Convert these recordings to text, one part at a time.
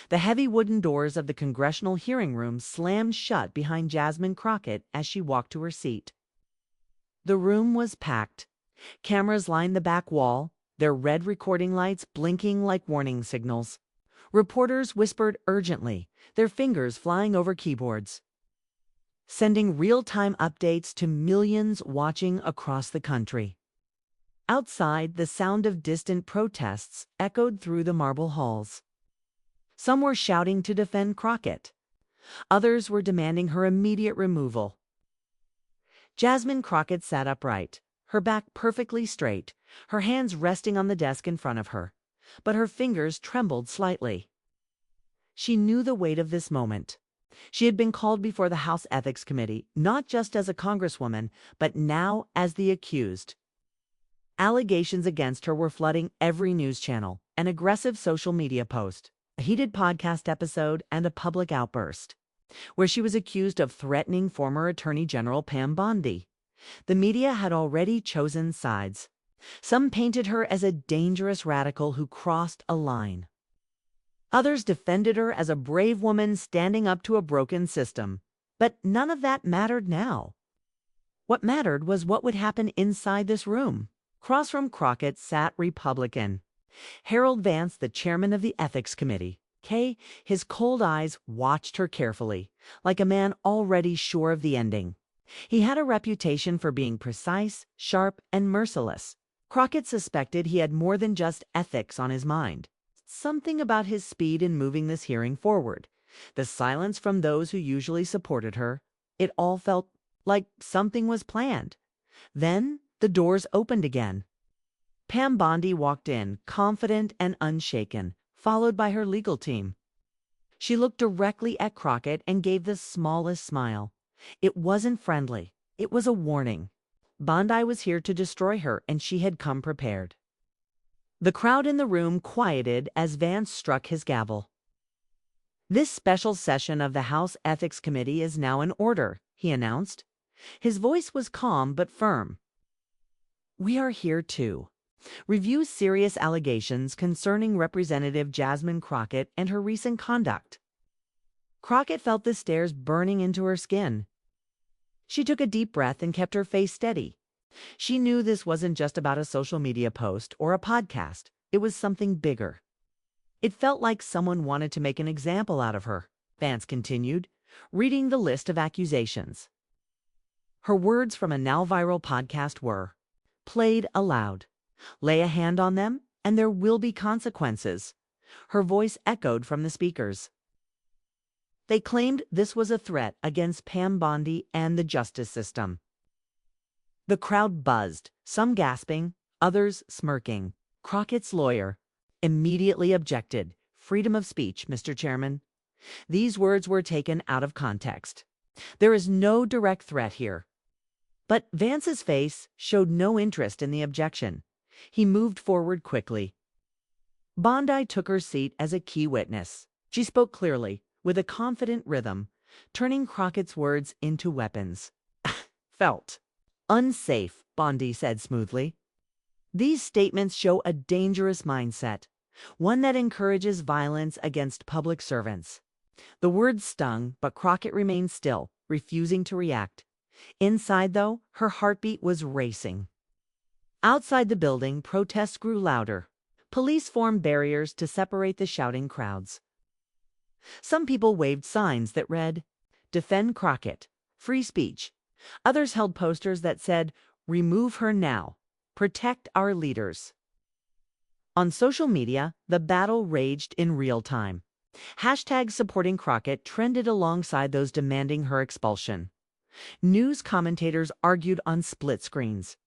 The heavy wooden doors of the congressional hearing room slammed shut behind Jasmine Crockett as she walked to her seat. The room was packed. Cameras lined the back wall, their red recording lights blinking like warning signals. Reporters whispered urgently, their fingers flying over keyboards, sending real-time updates to millions watching across the country. Outside, the sound of distant protests echoed through the marble halls. Some were shouting to defend Crockett. Others were demanding her immediate removal. Jasmine Crockett sat upright, her back perfectly straight, her hands resting on the desk in front of her, but her fingers trembled slightly. She knew the weight of this moment. She had been called before the House Ethics Committee, not just as a congresswoman, but now as the accused. Allegations against her were flooding every news channel, an aggressive social media post, a heated podcast episode, and a public outburst, where she was accused of threatening former Attorney General Pam Bondi. The media had already chosen sides. Some painted her as a dangerous radical who crossed a line. Others defended her as a brave woman standing up to a broken system. But none of that mattered now. What mattered was what would happen inside this room. Across from Crockett sat Republican Harold Vance, the chairman of the Ethics Committee. His cold eyes watched her carefully, like a man already sure of the ending. He had a reputation for being precise, sharp, and merciless. Crockett suspected he had more than just ethics on his mind. Something about his speed in moving this hearing forward. The silence from those who usually supported her. It all felt like something was planned. Then the doors opened again. Pam Bondi walked in, confident and unshaken, followed by her legal team. She looked directly at Crockett and gave the smallest smile. It wasn't friendly. It was a warning. Bondi was here to destroy her, and she had come prepared. The crowd in the room quieted as Vance struck his gavel. "This special session of the House Ethics Committee is now in order," he announced. His voice was calm but firm. "We are here to review serious allegations concerning Representative Jasmine Crockett and her recent conduct." Crockett felt the stares burning into her skin. She took a deep breath and kept her face steady. She knew this wasn't just about a social media post or a podcast. It was something bigger. It felt like someone wanted to make an example out of her, Vance continued, reading the list of accusations. Her words from a now-viral podcast were, "Played aloud. Lay a hand on them, and there will be consequences." Her voice echoed from the speakers. They claimed this was a threat against Pam Bondi and the justice system. The crowd buzzed, some gasping, others smirking. Crockett's lawyer immediately objected. "Freedom of speech, Mr. Chairman." These words were taken out of context. There is no direct threat here. But Vance's face showed no interest in the objection. He moved forward quickly. Bondi took her seat as a key witness. She spoke clearly, with a confident rhythm, turning Crockett's words into weapons. "Felt unsafe," Bondi said smoothly. "These statements show a dangerous mindset, one that encourages violence against public servants." The words stung, but Crockett remained still, refusing to react. Inside, though, her heartbeat was racing. Outside the building, protests grew louder. Police formed barriers to separate the shouting crowds. Some people waved signs that read, "Defend Crockett, free speech." Others held posters that said, "Remove her now. Protect our leaders." On social media, the battle raged in real time. Hashtags supporting Crockett trended alongside those demanding her expulsion. News commentators argued on split screens.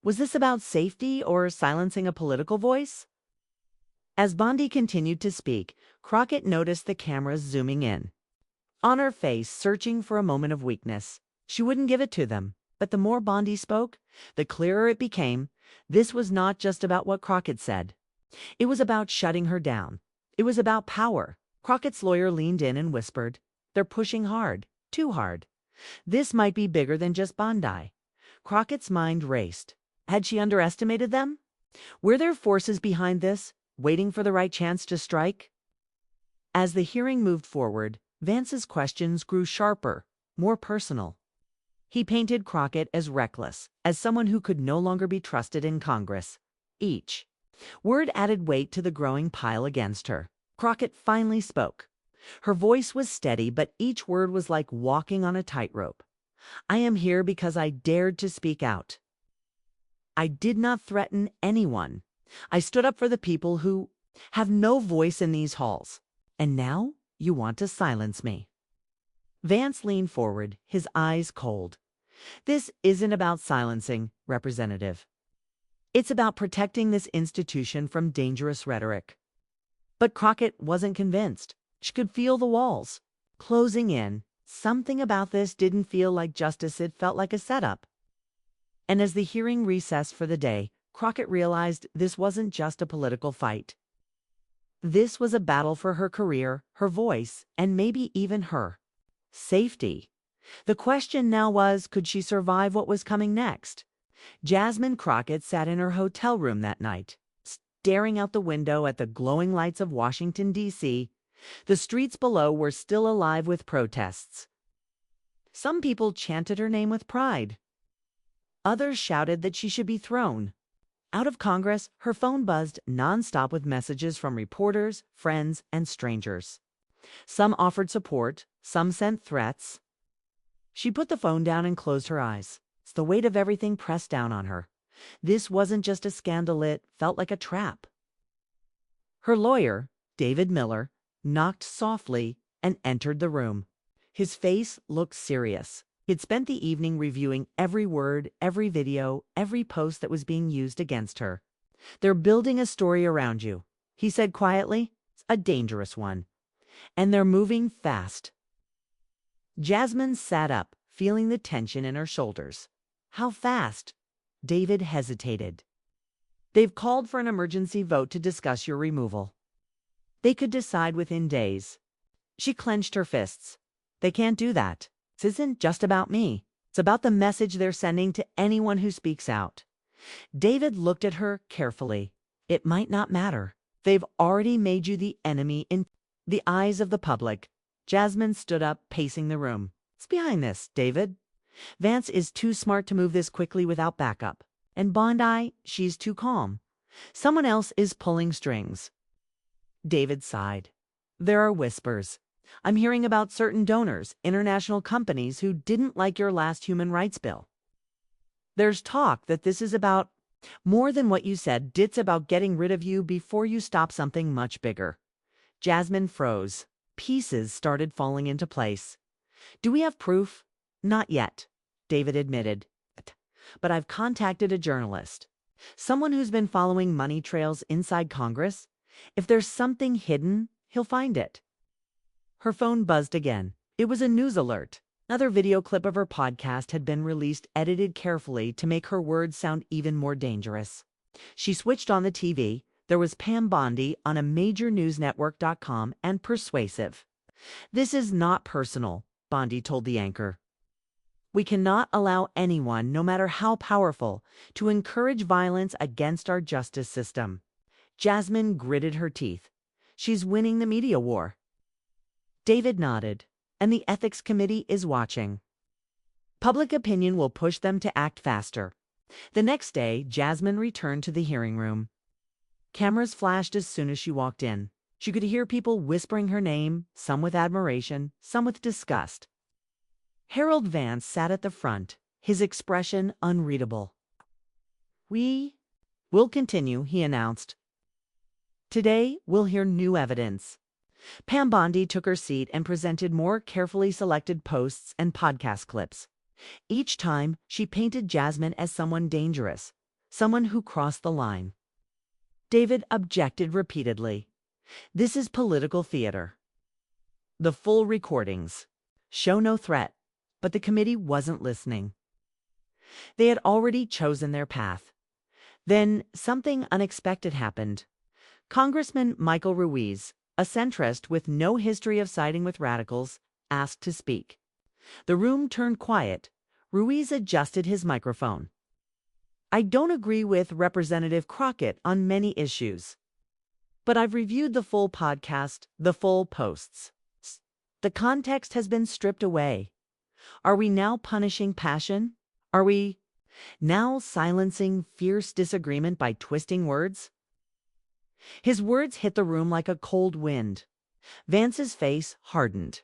Was this about safety or silencing a political voice? As Bondi continued to speak, Crockett noticed the cameras zooming in. On her face, searching for a moment of weakness. She wouldn't give it to them. But the more Bondi spoke, the clearer it became. This was not just about what Crockett said. It was about shutting her down. It was about power. Crockett's lawyer leaned in and whispered, "They're pushing hard, too hard. This might be bigger than just Bondi." Crockett's mind raced. Had she underestimated them? Were there forces behind this, waiting for the right chance to strike? As the hearing moved forward, Vance's questions grew sharper, more personal. He painted Crockett as reckless, as someone who could no longer be trusted in Congress. Each word added weight to the growing pile against her. Crockett finally spoke. Her voice was steady, but each word was like walking on a tightrope. I am here because I dared to speak out. I did not threaten anyone. I stood up for the people who have no voice in these halls. And now you want to silence me. Vance leaned forward, his eyes cold. This isn't about silencing, Representative. It's about protecting this institution from dangerous rhetoric. But Crockett wasn't convinced. She could feel the walls closing in. Something about this didn't feel like justice, it felt like a setup. And as the hearing recessed for the day, Crockett realized this wasn't just a political fight. This was a battle for her career, her voice, and maybe even her safety. The question now was, could she survive what was coming next? Jasmine Crockett sat in her hotel room that night, staring out the window at the glowing lights of Washington, D.C. The streets below were still alive with protests. Some people chanted her name with pride. Others shouted that she should be thrown. Out of Congress, her phone buzzed nonstop with messages from reporters, friends, and strangers. Some offered support, some sent threats. She put the phone down and closed her eyes. The weight of everything pressed down on her. This wasn't just a scandal, it felt like a trap. Her lawyer, David Miller, knocked softly and entered the room. His face looked serious. He'd spent the evening reviewing every word, every video, every post that was being used against her. They're building a story around you, he said quietly. It's a dangerous one. And they're moving fast. Jasmine sat up, feeling the tension in her shoulders. How fast? David hesitated. They've called for an emergency vote to discuss your removal. They could decide within days. She clenched her fists. They can't do that. This isn't just about me. It's about the message they're sending to anyone who speaks out. David looked at her carefully. It might not matter. They've already made you the enemy in the eyes of the public. Jasmine stood up, pacing the room. What's behind this, David? Vance is too smart to move this quickly without backup. And Bondi, she's too calm. Someone else is pulling strings. David sighed. There are whispers. I'm hearing about certain donors, international companies who didn't like your last human rights bill. There's talk that this is about more than what you said. It's about getting rid of you before you stop something much bigger. Jasmine froze. Pieces started falling into place. Do we have proof? Not yet, David admitted. But I've contacted a journalist. Someone who's been following money trails inside Congress. If there's something hidden, he'll find it. Her phone buzzed again. It was a news alert. Another video clip of her podcast had been released, edited carefully to make her words sound even more dangerous. She switched on the TV. There was Pam Bondi on a major news network.com and persuasive. This is not personal, Bondi told the anchor. We cannot allow anyone, no matter how powerful, to encourage violence against our justice system. Jasmine gritted her teeth. She's winning the media war. David nodded, and the ethics committee is watching. Public opinion will push them to act faster. The next day, Jasmine returned to the hearing room. Cameras flashed as soon as she walked in. She could hear people whispering her name, some with admiration, some with disgust. Harold Vance sat at the front, his expression unreadable. We'll continue, he announced. Today, we'll hear new evidence. Pam Bondi took her seat and presented more carefully selected posts and podcast clips. Each time, she painted Jasmine as someone dangerous, someone who crossed the line. David objected repeatedly. This is political theater. The full recordings show no threat, but the committee wasn't listening. They had already chosen their path. Then something unexpected happened. Congressman Michael Ruiz, a centrist with no history of siding with radicals, asked to speak. The room turned quiet. Ruiz adjusted his microphone. I don't agree with Representative Crockett on many issues. But I've reviewed the full podcast, the full posts. The context has been stripped away. Are we now punishing passion? Are we now silencing fierce disagreement by twisting words? His words hit the room like a cold wind. Vance's face hardened.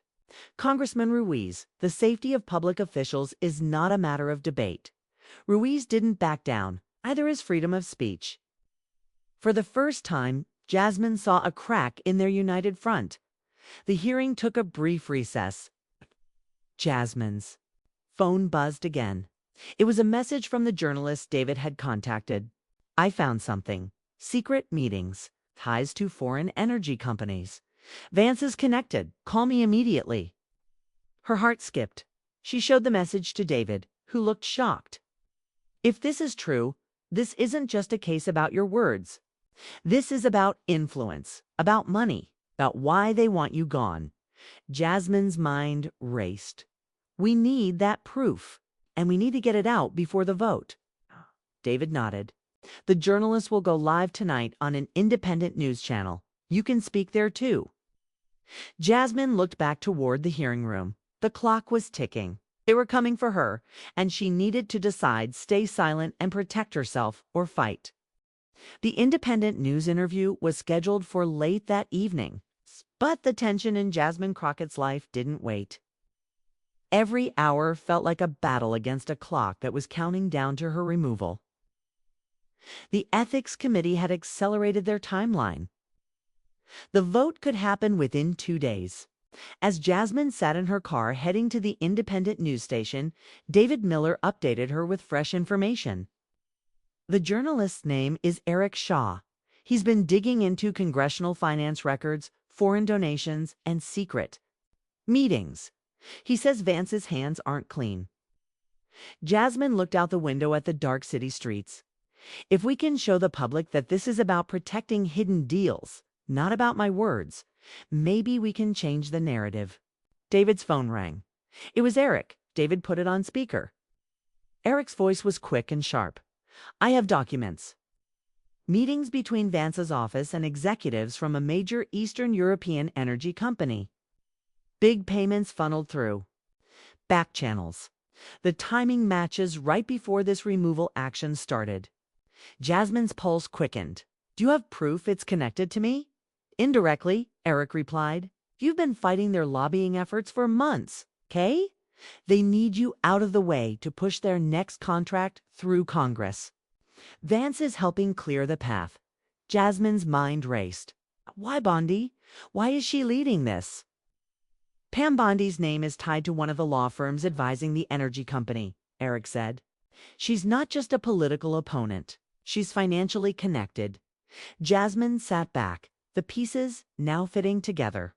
Congressman Ruiz, the safety of public officials is not a matter of debate. Ruiz didn't back down, either is freedom of speech. For the first time, Jasmine saw a crack in their united front. The hearing took a brief recess. Jasmine's phone buzzed again. It was a message from the journalist David had contacted. I found something. Secret meetings. Ties to foreign energy companies. Vance is connected. Call me immediately. Her heart skipped. She showed the message to David, who looked shocked. If this is true, this isn't just a case about your words. This is about influence, about money, about why they want you gone. Jasmine's mind raced. We need that proof, and we need to get it out before the vote. David nodded. The journalist will go live tonight on an independent news channel. You can speak there too. Jasmine looked back toward the hearing room. The clock was ticking. They were coming for her, and she needed to decide stay silent and protect herself or fight. The independent news interview was scheduled for late that evening, but the tension in Jasmine Crockett's life didn't wait. Every hour felt like a battle against a clock that was counting down to her removal. The ethics committee had accelerated their timeline. The vote could happen within 2 days. As Jasmine sat in her car heading to the independent news station, David Miller updated her with fresh information. The journalist's name is Eric Shaw. He's been digging into congressional finance records, foreign donations, and secret meetings. He says Vance's hands aren't clean. Jasmine looked out the window at the dark city streets. If we can show the public that this is about protecting hidden deals, not about my words, maybe we can change the narrative. David's phone rang. It was Eric. David put it on speaker. Eric's voice was quick and sharp. I have documents. Meetings between Vance's office and executives from a major Eastern European energy company. Big payments funneled through. Back channels. The timing matches right before this removal action started. Jasmine's pulse quickened. Do you have proof it's connected to me? Indirectly, Eric replied. You've been fighting their lobbying efforts for months, okay? They need you out of the way to push their next contract through Congress. Vance is helping clear the path. Jasmine's mind raced. Why Bondi? Why is she leading this? Pam Bondi's name is tied to one of the law firms advising the energy company, Eric said. She's not just a political opponent. She's financially connected. Jasmine sat back, the pieces now fitting together.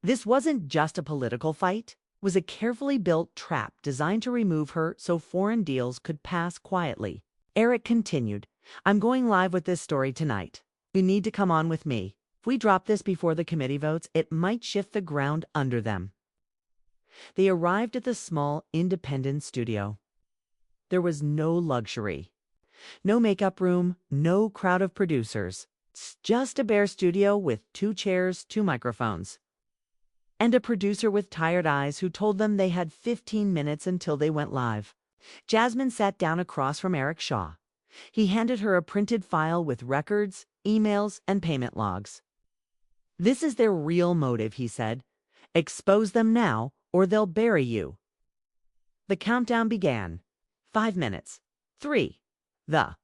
This wasn't just a political fight. It was a carefully built trap designed to remove her so foreign deals could pass quietly. Eric continued, I'm going live with this story tonight. You need to come on with me. If we drop this before the committee votes, it might shift the ground under them. They arrived at the small, independent studio. There was no luxury. No makeup room, no crowd of producers. Just a bare studio with 2 chairs, 2 microphones. And a producer with tired eyes who told them they had 15 minutes until they went live. Jasmine sat down across from Eric Shaw. He handed her a printed file with records, emails, and payment logs. This is their real motive, he said. Expose them now, or they'll bury you. The countdown began. 5 minutes. 3. The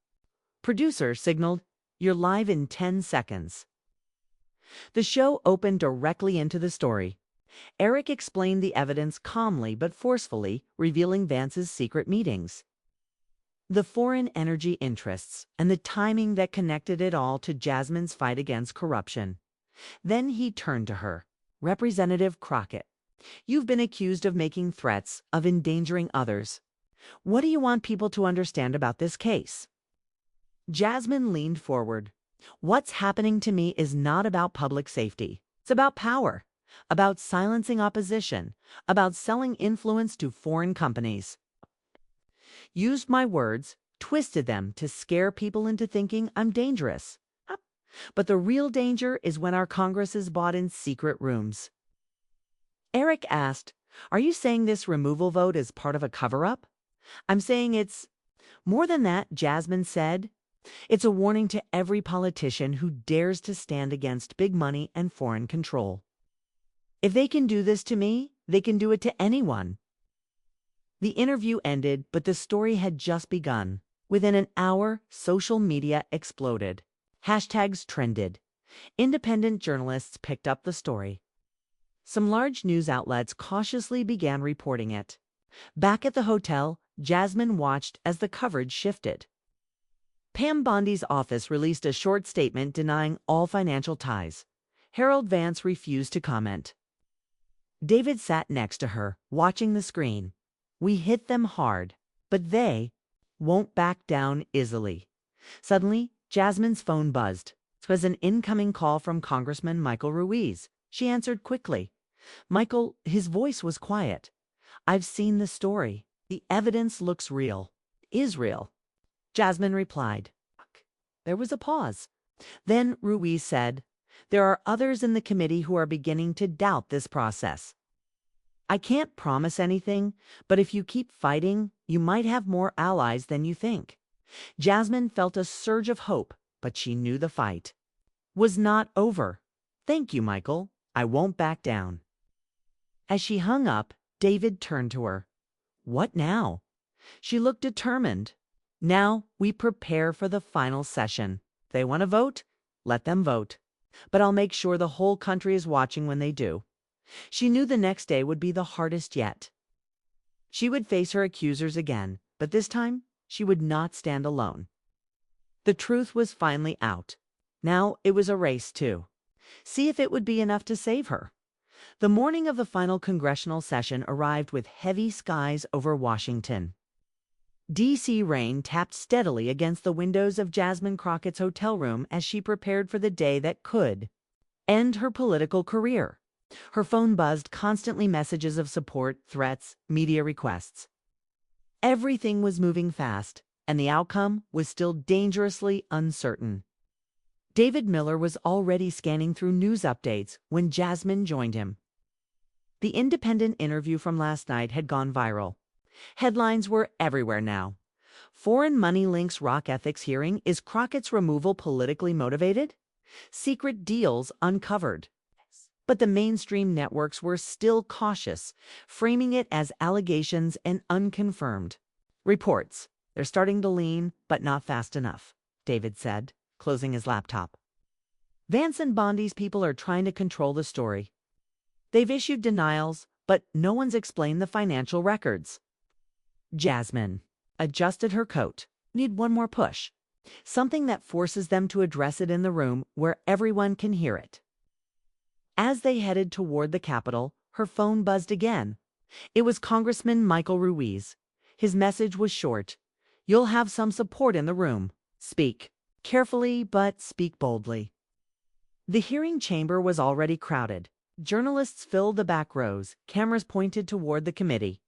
producer signaled, You're live in 10 seconds. The show opened directly into the story. Eric explained the evidence calmly but forcefully, revealing Vance's secret meetings. The foreign energy interests and the timing that connected it all to Jasmine's fight against corruption. Then he turned to her. Representative Crockett, you've been accused of making threats, of endangering others. What do you want people to understand about this case? Jasmine leaned forward. What's happening to me is not about public safety. It's about power, about silencing opposition, about selling influence to foreign companies. Used my words, twisted them to scare people into thinking I'm dangerous. But the real danger is when our Congress is bought in secret rooms. Eric asked, "Are you saying this removal vote is part of a cover-up?" "I'm saying it's more than that," Jasmine said. "It's a warning to every politician who dares to stand against big money and foreign control. If they can do this to me, they can do it to anyone." The interview ended, but the story had just begun. Within an hour, social media exploded. Hashtags trended. Independent journalists picked up the story. Some large news outlets cautiously began reporting it. Back at the hotel, Jasmine watched as the coverage shifted. Pam Bondi's office released a short statement denying all financial ties. Harold Vance refused to comment. David sat next to her, watching the screen. "We hit them hard, but they won't back down easily." Suddenly, Jasmine's phone buzzed. It was an incoming call from Congressman Michael Ruiz. She answered quickly. Michael, his voice was quiet. "I've seen the story. The evidence looks real. Is real." Jasmine replied. There was a pause. Then Ruiz said, "There are others in the committee who are beginning to doubt this process. I can't promise anything, but if you keep fighting, you might have more allies than you think." Jasmine felt a surge of hope, but she knew the fight was not over. "Thank you, Michael. I won't back down." As she hung up, David turned to her. "What now?" She looked determined. "Now we prepare for the final session. If they want to vote, let them vote. But I'll make sure the whole country is watching when they do." She knew the next day would be the hardest yet. She would face her accusers again, but this time she would not stand alone. The truth was finally out. Now it was a race, too. See if it would be enough to save her. The morning of the final congressional session arrived with heavy skies over Washington. D.C. rain tapped steadily against the windows of Jasmine Crockett's hotel room as she prepared for the day that could end her political career. Her phone buzzed constantly, messages of support, threats, media requests. Everything was moving fast, and the outcome was still dangerously uncertain. David Miller was already scanning through news updates when Jasmine joined him. The Independent interview from last night had gone viral. Headlines were everywhere now. "Foreign money links rock ethics hearing. Is Crockett's removal politically motivated?" "Secret deals uncovered." But the mainstream networks were still cautious, framing it as allegations and unconfirmed. "Reports. They're starting to lean, but not fast enough," David said, closing his laptop. "Vance and Bondi's people are trying to control the story. They've issued denials, but no one's explained the financial records." Jasmine adjusted her coat. "Need one more push. Something that forces them to address it in the room where everyone can hear it." As they headed toward the Capitol, her phone buzzed again. It was Congressman Michael Ruiz. His message was short. "You'll have some support in the room. Speak carefully, but speak boldly." The hearing chamber was already crowded. Journalists filled the back rows, cameras pointed toward the committee.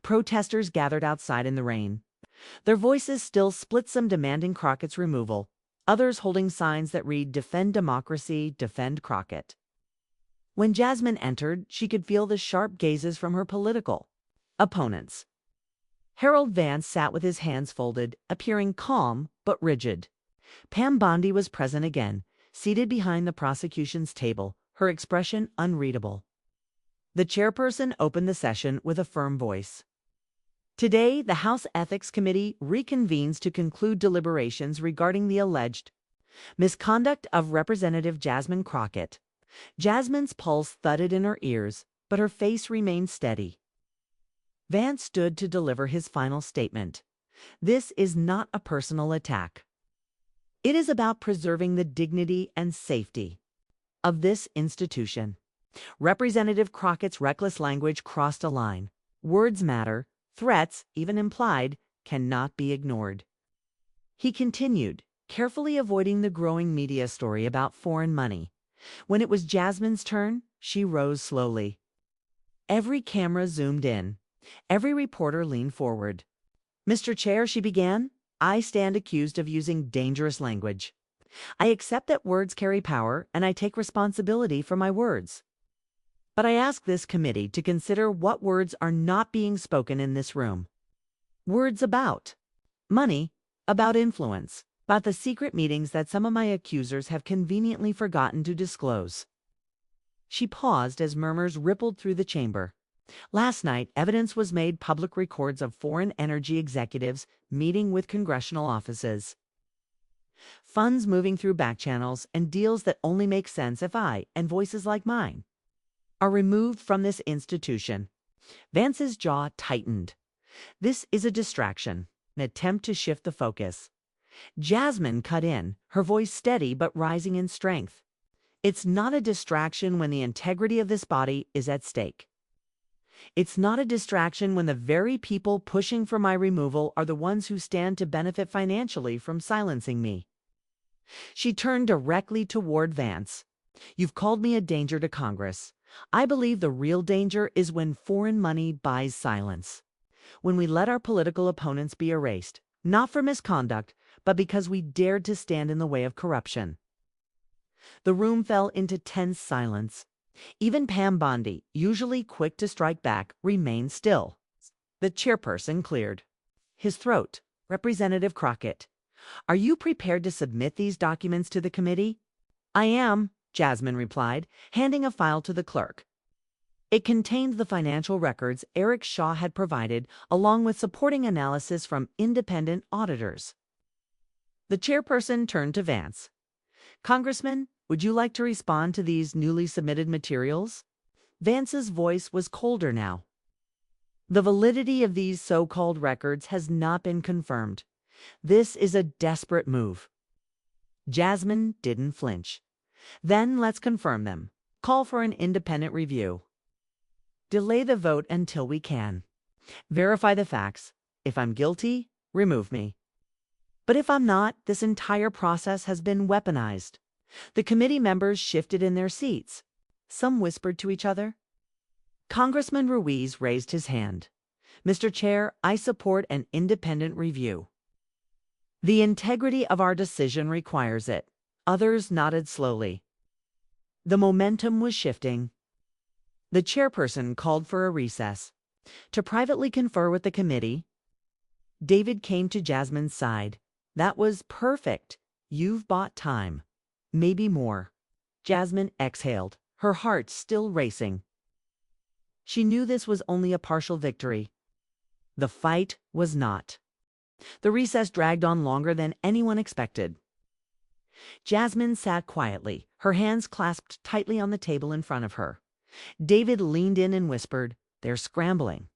Protesters gathered outside in the rain. Their voices still split, some demanding Crockett's removal, others holding signs that read, "Defend democracy, defend Crockett." When Jasmine entered, she could feel the sharp gazes from her political opponents. Harold Vance sat with his hands folded, appearing calm but rigid. Pam Bondi was present again, seated behind the prosecution's table, her expression unreadable. The chairperson opened the session with a firm voice. "Today, the House Ethics Committee reconvenes to conclude deliberations regarding the alleged misconduct of Representative Jasmine Crockett." Jasmine's pulse thudded in her ears, but her face remained steady. Vance stood to deliver his final statement. "This is not a personal attack. It is about preserving the dignity and safety of this institution. Representative Crockett's reckless language crossed a line. Words matter. Threats, even implied, cannot be ignored." He continued, carefully avoiding the growing media story about foreign money. When it was Jasmine's turn, she rose slowly. Every camera zoomed in. Every reporter leaned forward. "Mr. Chair," she began, "I stand accused of using dangerous language. I accept that words carry power, and I take responsibility for my words. But I ask this committee to consider what words are not being spoken in this room. Words about money, about influence, about the secret meetings that some of my accusers have conveniently forgotten to disclose. She paused as murmurs rippled through the chamber. Last night, evidence was made public records of foreign energy executives meeting with congressional offices. Funds moving through back channels and deals that only make sense if I, and voices like mine, are removed from this institution. Vance's jaw tightened. This is a distraction, an attempt to shift the focus. Jasmine cut in, her voice steady but rising in strength. It's not a distraction when the integrity of this body is at stake. It's not a distraction when the very people pushing for my removal are the ones who stand to benefit financially from silencing me. She turned directly toward Vance. You've called me a danger to Congress. I believe the real danger is when foreign money buys silence. When we let our political opponents be erased, not for misconduct, but because we dared to stand in the way of corruption. The room fell into tense silence. Even Pam Bondi, usually quick to strike back, remained still. The chairperson cleared his throat. Representative Crockett, are you prepared to submit these documents to the committee? I am, Jasmine replied, handing a file to the clerk. It contained the financial records Eric Shaw had provided, along with supporting analysis from independent auditors. The chairperson turned to Vance. Congressman, would you like to respond to these newly submitted materials? Vance's voice was colder now. The validity of these so-called records has not been confirmed. This is a desperate move. Jasmine didn't flinch. Then let's confirm them. Call for an independent review. Delay the vote until we can. Verify the facts. If I'm guilty, remove me. But if I'm not, this entire process has been weaponized. The committee members shifted in their seats. Some whispered to each other. Congressman Ruiz raised his hand. Mr. Chair, I support an independent review. The integrity of our decision requires it. Others nodded slowly. The momentum was shifting. The chairperson called for a recess. To privately confer with the committee, David came to Jasmine's side. That was perfect. You've bought time. Maybe more. Jasmine exhaled, her heart still racing. She knew this was only a partial victory. The fight was not. The recess dragged on longer than anyone expected. Jasmine sat quietly, her hands clasped tightly on the table in front of her. David leaned in and whispered, "They're scrambling."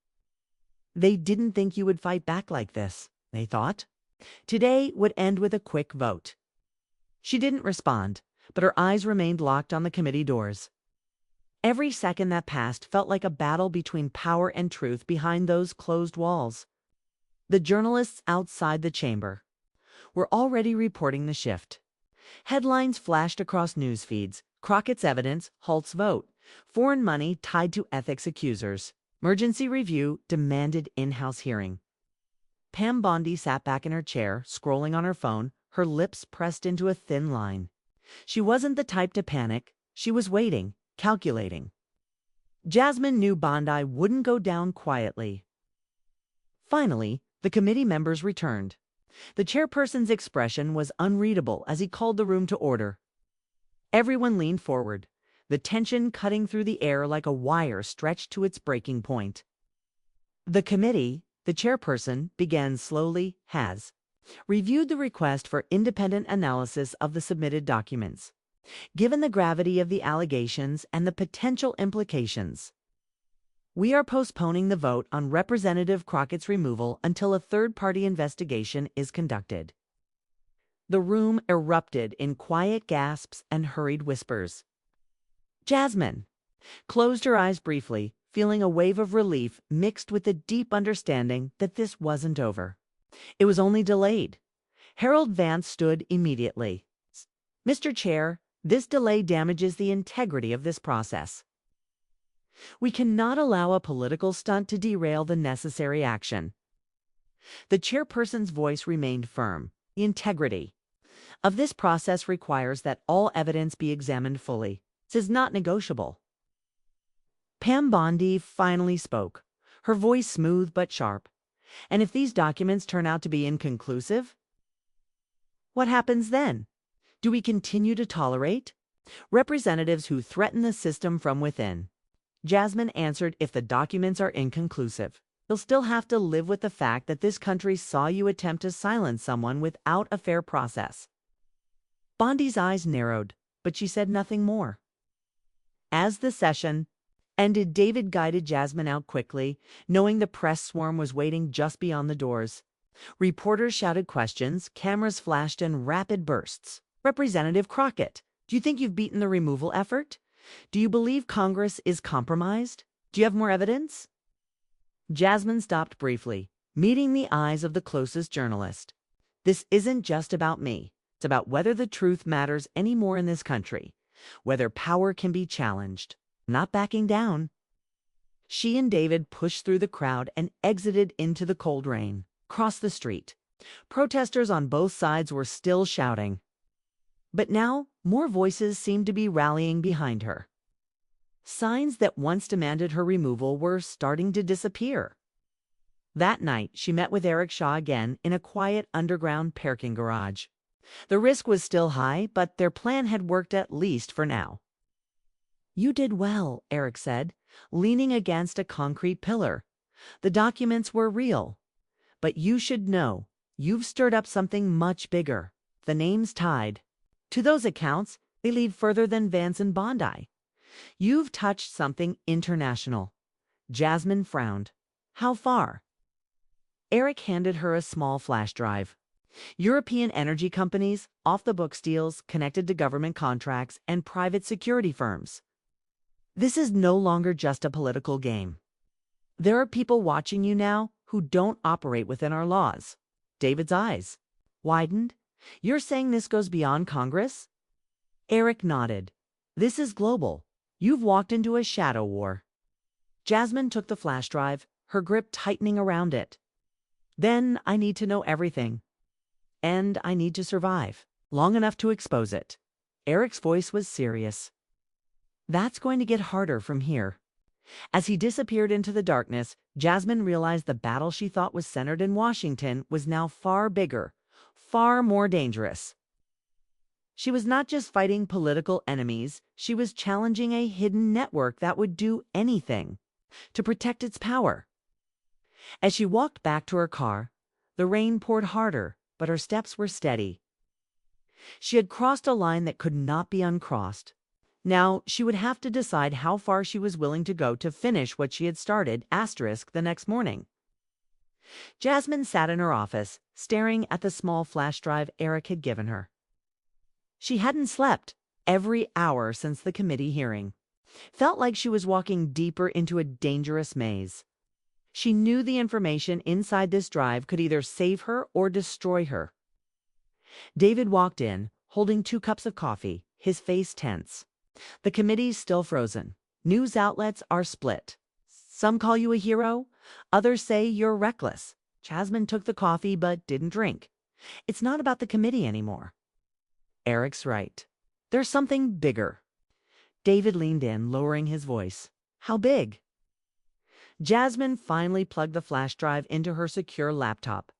They didn't think you would fight back like this, they thought. Today would end with a quick vote. She didn't respond, but her eyes remained locked on the committee doors. Every second that passed felt like a battle between power and truth behind those closed walls. The journalists outside the chamber were already reporting the shift. Headlines flashed across news feeds. Crockett's evidence, Holt's vote. Foreign money tied to ethics accusers. Emergency review demanded in-house hearing. Pam Bondi sat back in her chair, scrolling on her phone, her lips pressed into a thin line. She wasn't the type to panic. She was waiting, calculating. Jasmine knew Bondi wouldn't go down quietly. Finally, the committee members returned. The chairperson's expression was unreadable as he called the room to order. Everyone leaned forward, the tension cutting through the air like a wire stretched to its breaking point. The committee, the chairperson, began slowly, has reviewed the request for independent analysis of the submitted documents. Given the gravity of the allegations and the potential implications, we are postponing the vote on Representative Crockett's removal until a third-party investigation is conducted. The room erupted in quiet gasps and hurried whispers. Jasmine closed her eyes briefly, feeling a wave of relief mixed with the deep understanding that this wasn't over. It was only delayed. Harold Vance stood immediately. Mr. Chair, this delay damages the integrity of this process. We cannot allow a political stunt to derail the necessary action. The chairperson's voice remained firm. Integrity. of this process requires that all evidence be examined fully. This is not negotiable. Pam Bondi finally spoke, her voice smooth but sharp. And if these documents turn out to be inconclusive, what happens then? Do we continue to tolerate representatives who threaten the system from within? Jasmine answered, if the documents are inconclusive, you'll still have to live with the fact that this country saw you attempt to silence someone without a fair process. Bondi's eyes narrowed, but she said nothing more. As the session ended, David guided Jasmine out quickly, knowing the press swarm was waiting just beyond the doors. Reporters shouted questions, cameras flashed in rapid bursts. Representative Crockett, do you think you've beaten the removal effort? Do you believe Congress is compromised? Do you have more evidence? Jasmine stopped briefly, meeting the eyes of the closest journalist. This isn't just about me. It's about whether the truth matters anymore in this country, whether power can be challenged. Not backing down. She and David pushed through the crowd and exited into the cold rain. Across the street, protesters on both sides were still shouting. But now, more voices seemed to be rallying behind her. Signs that once demanded her removal were starting to disappear. That night, she met with Eric Shaw again in a quiet underground parking garage. The risk was still high, but their plan had worked at least for now. You did well, Eric said, leaning against a concrete pillar. The documents were real. But you should know, you've stirred up something much bigger. The name's tied to those accounts, they lead further than Vance and Bondi. You've touched something international. Jasmine frowned. How far? Eric handed her a small flash drive. European energy companies, off-the-books deals connected to government contracts and private security firms. This is no longer just a political game. There are people watching you now who don't operate within our laws. David's eyes widened. You're saying this goes beyond Congress? Eric nodded. This is global. You've walked into a shadow war. Jasmine took the flash drive, her grip tightening around it. Then I need to know everything. And I need to survive long enough to expose it. Eric's voice was serious. That's going to get harder from here. As he disappeared into the darkness, Jasmine realized the battle she thought was centered in Washington was now far bigger, far more dangerous. She was not just fighting political enemies, she was challenging a hidden network that would do anything to protect its power. As she walked back to her car, the rain poured harder, but her steps were steady. She had crossed a line that could not be uncrossed. Now she would have to decide how far she was willing to go to finish what she had started, the next morning. Jasmine sat in her office, staring at the small flash drive Eric had given her. She hadn't slept every hour since the committee hearing. Felt like she was walking deeper into a dangerous maze. She knew the information inside this drive could either save her or destroy her. David walked in, holding 2 cups of coffee, his face tense. The committee's still frozen. News outlets are split. Some call you a hero, others say you're reckless. Jasmine took the coffee but didn't drink. It's not about the committee anymore. Eric's right. There's something bigger. David leaned in, lowering his voice. How big? Jasmine finally plugged the flash drive into her secure laptop.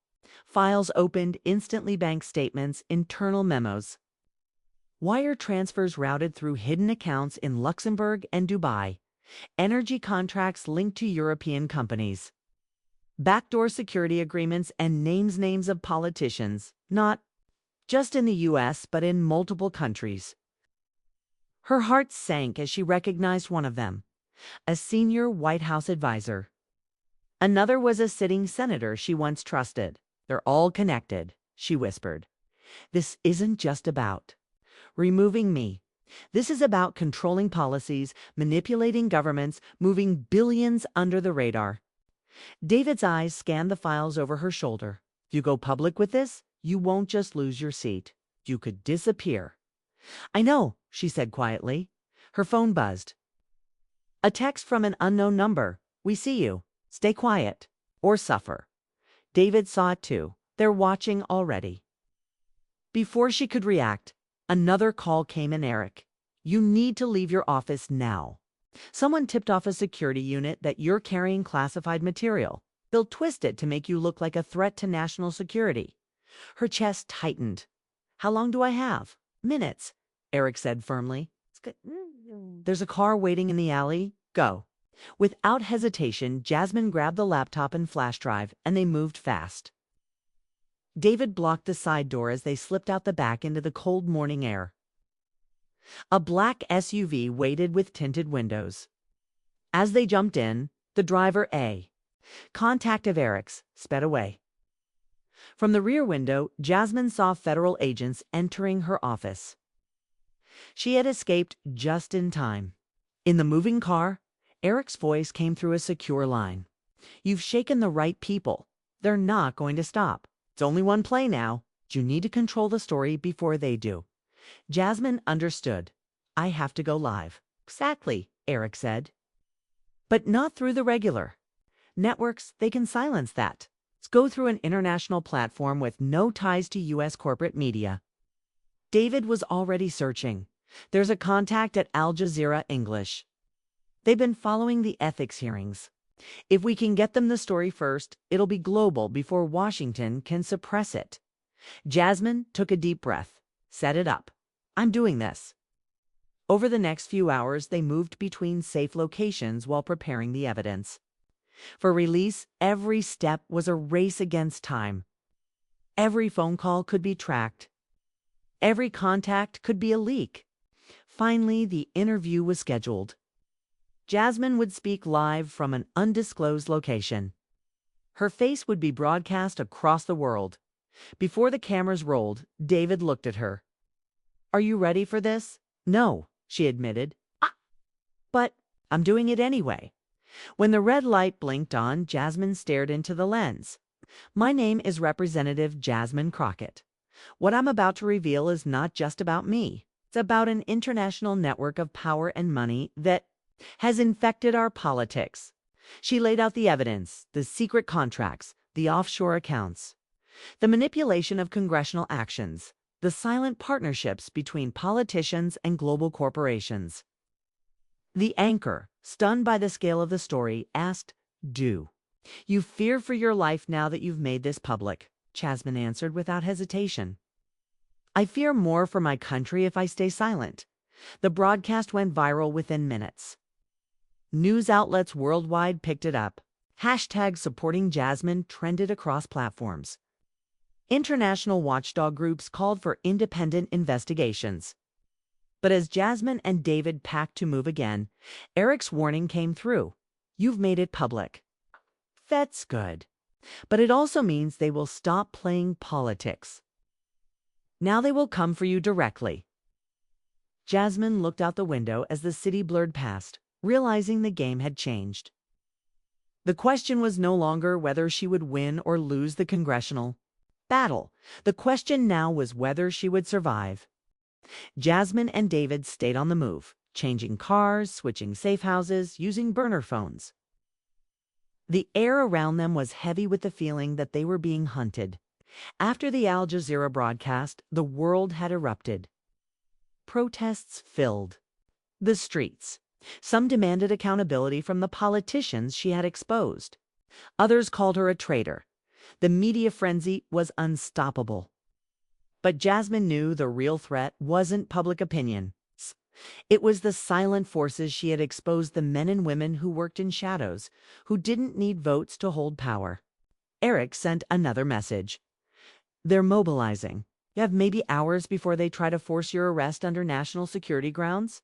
Files opened, instantly bank statements, internal memos. Wire transfers routed through hidden accounts in Luxembourg and Dubai. Energy contracts linked to European companies. Backdoor security agreements and names of politicians, not just in the U.S., but in multiple countries. Her heart sank as she recognized one of them, a senior White House advisor. Another was a sitting senator she once trusted. They're all connected, she whispered. This isn't just about removing me. This is about controlling policies, manipulating governments, moving billions under the radar. David's eyes scanned the files over her shoulder. If you go public with this, you won't just lose your seat. You could disappear. I know, she said quietly. Her phone buzzed. A text from an unknown number. We see you. Stay quiet. Or suffer. David saw it too. They're watching already. Before she could react, another call came in. Eric, you need to leave your office now. Someone tipped off a security unit that you're carrying classified material. They'll twist it to make you look like a threat to national security. Her chest tightened. How long do I have? Minutes, Eric said firmly. It's good. There's a car waiting in the alley. Go. Without hesitation, Jasmine grabbed the laptop and flash drive, and they moved fast. David blocked the side door as they slipped out the back into the cold morning air. A black SUV waited with tinted windows. As they jumped in, the driver, a contact of Eric's, sped away. From the rear window, Jasmine saw federal agents entering her office. She had escaped just in time. In the moving car, Eric's voice came through a secure line. You've shaken the right people. They're not going to stop. It's only one play now. You need to control the story before they do. Jasmine understood. I have to go live. Exactly, Eric said. But not through the regular networks. They can silence that. Let's go through an international platform with no ties to U.S. corporate media. David was already searching. There's a contact at Al Jazeera English. They've been following the ethics hearings. If we can get them the story first, it'll be global before Washington can suppress it. Jasmine took a deep breath. Set it up. I'm doing this. Over the next few hours, they moved between safe locations while preparing the evidence. For release, every step was a race against time. Every phone call could be tracked. Every contact could be a leak. Finally, the interview was scheduled. Jasmine would speak live from an undisclosed location. Her face would be broadcast across the world. Before the cameras rolled, David looked at her. Are you ready for this? No, she admitted. But I'm doing it anyway. When the red light blinked on, Jasmine stared into the lens. My name is Representative Jasmine Crockett. What I'm about to reveal is not just about me. It's about an international network of power and money that has infected our politics. She laid out the evidence, the secret contracts, the offshore accounts, the manipulation of congressional actions, the silent partnerships between politicians and global corporations. The anchor, stunned by the scale of the story, asked, Do you fear for your life now that you've made this public? Jasmine answered without hesitation. I fear more for my country if I stay silent. The broadcast went viral within minutes. News outlets worldwide picked it up. Hashtags supporting Jasmine trended across platforms. International watchdog groups called for independent investigations. But as Jasmine and David packed to move again, Eric's warning came through. You've made it public. That's good. But it also means they will stop playing politics. Now they will come for you directly. Jasmine looked out the window as the city blurred past, realizing the game had changed. The question was no longer whether she would win or lose the congressional battle. The question now was whether she would survive. Jasmine and David stayed on the move, changing cars, switching safe houses, using burner phones. The air around them was heavy with the feeling that they were being hunted. After the Al Jazeera broadcast, the world had erupted. Protests filled the streets. Some demanded accountability from the politicians she had exposed. Others called her a traitor. The media frenzy was unstoppable. But Jasmine knew the real threat wasn't public opinion. It was the silent forces she had exposed, the men and women who worked in shadows, who didn't need votes to hold power. Eric sent another message. They're mobilizing. You have maybe hours before they try to force your arrest under national security grounds.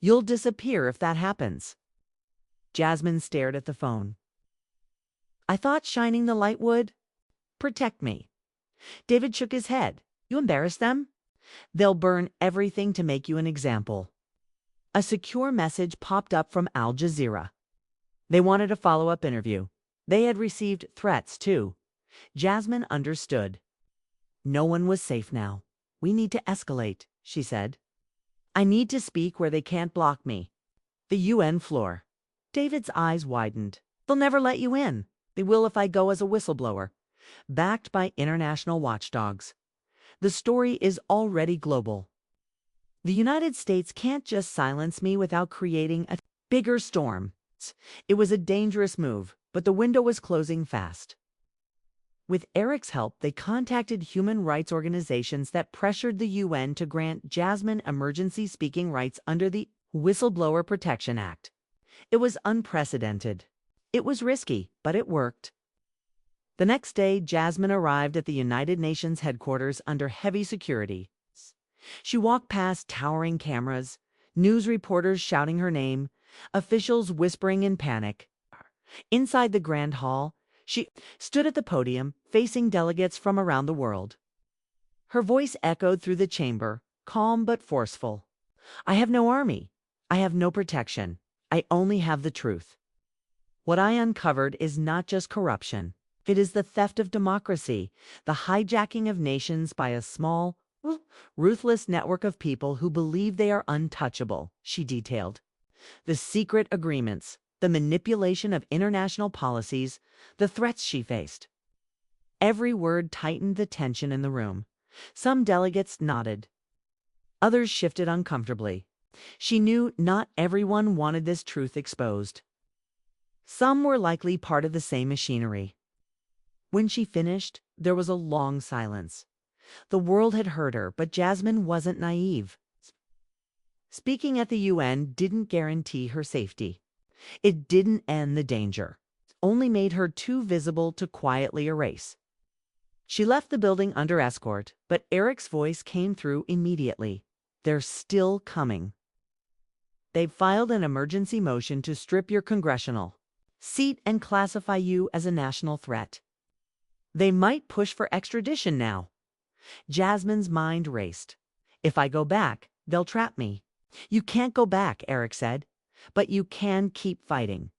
You'll disappear if that happens. Jasmine stared at the phone. I thought shining the light would protect me. David shook his head. You embarrass them? They'll burn everything to make you an example. A secure message popped up from Al Jazeera. They wanted a follow-up interview. They had received threats, too. Jasmine understood. No one was safe now. We need to escalate, she said. I need to speak where they can't block me. The UN floor. David's eyes widened. They'll never let you in. They will if I go as a whistleblower, backed by international watchdogs. The story is already global. The United States can't just silence me without creating a bigger storm. It was a dangerous move, but the window was closing fast. With Eric's help, they contacted human rights organizations that pressured the UN to grant Jasmine emergency speaking rights under the Whistleblower Protection Act. It was unprecedented. It was risky, but it worked. The next day, Jasmine arrived at the United Nations headquarters under heavy security. She walked past towering cameras, news reporters shouting her name, officials whispering in panic. Inside the grand hall, she stood at the podium, facing delegates from around the world. Her voice echoed through the chamber, calm but forceful. "I have no army. I have no protection. I only have the truth. What I uncovered is not just corruption. It is the theft of democracy, the hijacking of nations by a small, ruthless network of people who believe they are untouchable," she detailed. The secret agreements, the manipulation of international policies, the threats she faced. Every word tightened the tension in the room. Some delegates nodded. Others shifted uncomfortably. She knew not everyone wanted this truth exposed. Some were likely part of the same machinery. When she finished, there was a long silence. The world had heard her, but Jasmine wasn't naive. Speaking at the UN didn't guarantee her safety. It didn't end the danger, only made her too visible to quietly erase. She left the building under escort, but Eric's voice came through immediately. "They're still coming. They've filed an emergency motion to strip your congressional seat and classify you as a national threat. They might push for extradition now." Jasmine's mind raced. "If I go back, they'll trap me." "You can't go back," Eric said, "but you can keep fighting."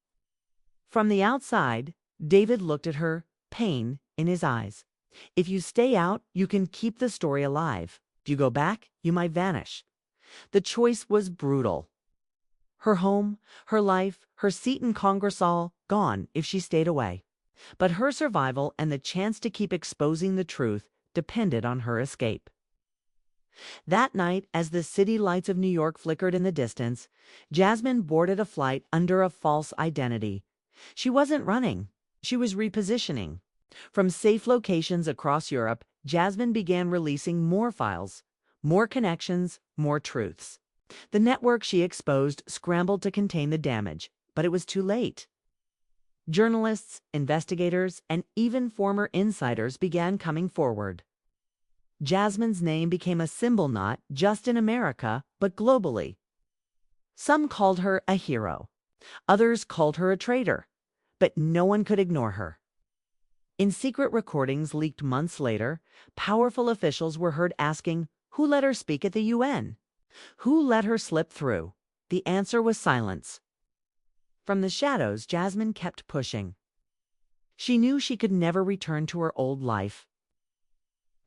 From the outside, David looked at her, pain in his eyes. "If you stay out, you can keep the story alive. If you go back, you might vanish." The choice was brutal. Her home, her life, her seat in Congress all gone if she stayed away. But her survival and the chance to keep exposing the truth depended on her escape. That night, as the city lights of New York flickered in the distance, Jasmine boarded a flight under a false identity. She wasn't running. She was repositioning. From safe locations across Europe, Jasmine began releasing more files, more connections, more truths. The network she exposed scrambled to contain the damage, but it was too late. Journalists, investigators, and even former insiders began coming forward. Jasmine's name became a symbol not just in America, but globally. Some called her a hero. Others called her a traitor. But no one could ignore her. In secret recordings leaked months later, powerful officials were heard asking, who let her speak at the UN? Who let her slip through? The answer was silence. From the shadows, Jasmine kept pushing. She knew she could never return to her old life.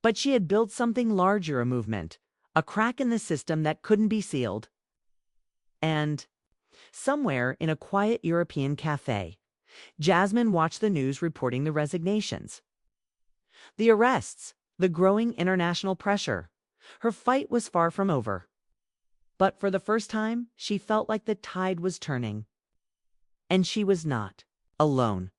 But she had built something larger, a movement, a crack in the system that couldn't be sealed. And somewhere in a quiet European cafe, Jasmine watched the news reporting the resignations, the arrests, the growing international pressure. Her fight was far from over. But for the first time, she felt like the tide was turning. And she was not alone.